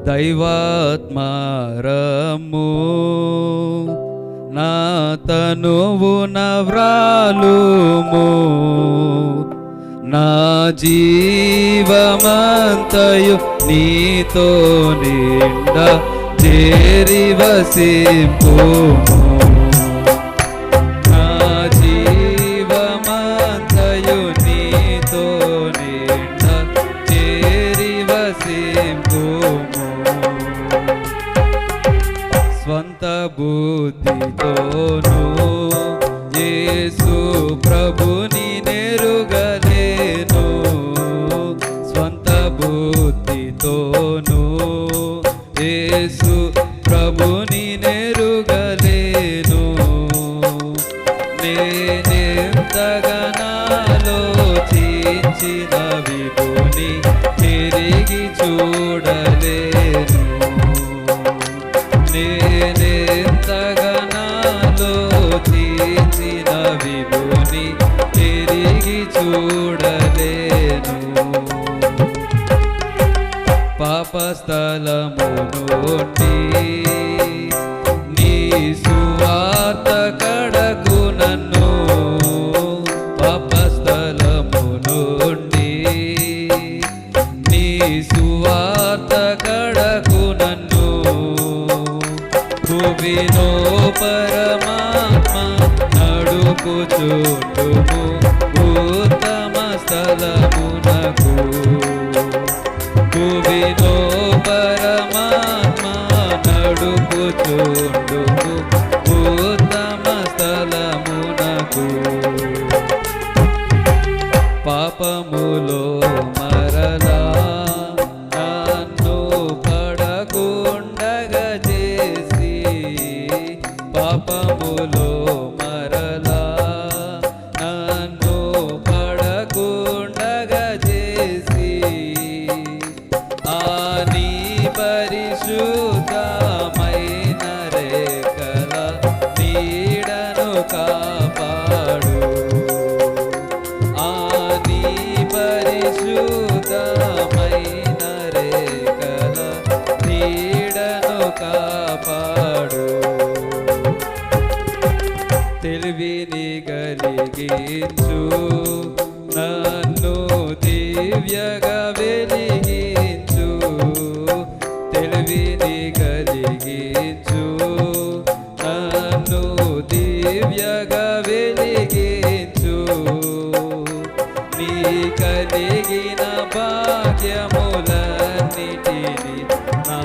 దైవాత్మారము నా తనువున వ్రాలుము, నా జీవమంతయు నీతో నిండా చేరి వసింపుము. నా జీవమంతయు నీతో నిండా చేరి వసింపుము. స్వంత బుద్ధితోను యేసు ప్రభుని నెరుగలేను, స్వంత బుద్ధితోను యేసు ప్రభుని నెరుగలేను. నేనెంతగానాలోచించిన విభుని తిరిగి చూడలేను, నేనెంతగానాలోచించిన విభుని తిరిగి చూడలేను. పాపస్థలము నుండి నీ సువార్త కడకు నన్ను, పాపస్థలము నుండి నీ సువార్త కడకు నన్ను. భువినో పరమాత్మ నడుపుచుండుము ఉత్తమ స్థలమునకు, భువినో పరమాత్మ నడుపుచుండుము ఉత్తమ స్థలమునకు. పాపములో మరలా నన్ను పడకుండగా చేసి, పాపములో మరలా నన్ను పడకుండగా చేసి, ఆని పరిశుద్ధమైన రేఖల నీడను కాపాడు, ఆని పరిశుద్ధమైన రేఖల నీడను కాపాడు. తెలివిని కలిగించు నన్ను దివ్యగా వెలిగించు, తెలివిని కలిగించు నన్ను దివ్యగా వెలిగించు. నీ కలిగిన భాగ్యములన్నిటిని నా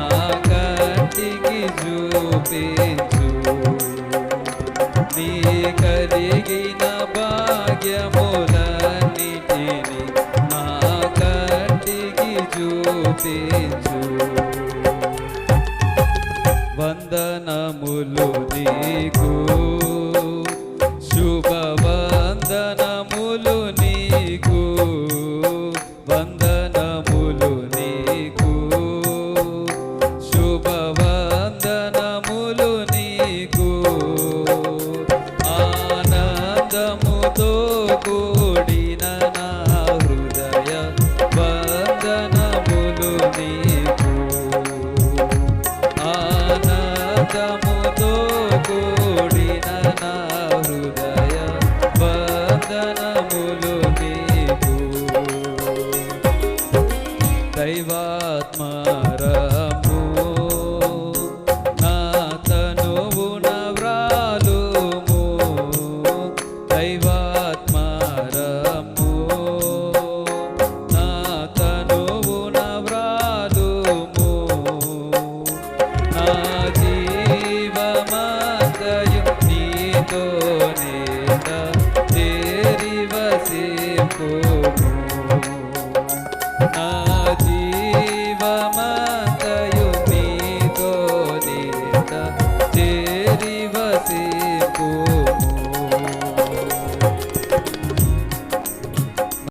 కంటికి చూపించు, నీ కలిగిన భాగ్యములన్నిటిని నా కంటికి చూపించు. వందనములు నీకు, శుభవందనములు నీకు, వందనములు నీకు, శుభవందనములు నీకు. ఆనందముతో కూడిన నా హృదయ వందనములు నీకు, ఆనందముతో కూడిన నా హృదయ వందనములు నీకు. దైవాత్మారము నా తనువున వ్రాలుము, దైవాత్మారము నా తనువున వ్రాలుము. నా జీవమంతయు నీతో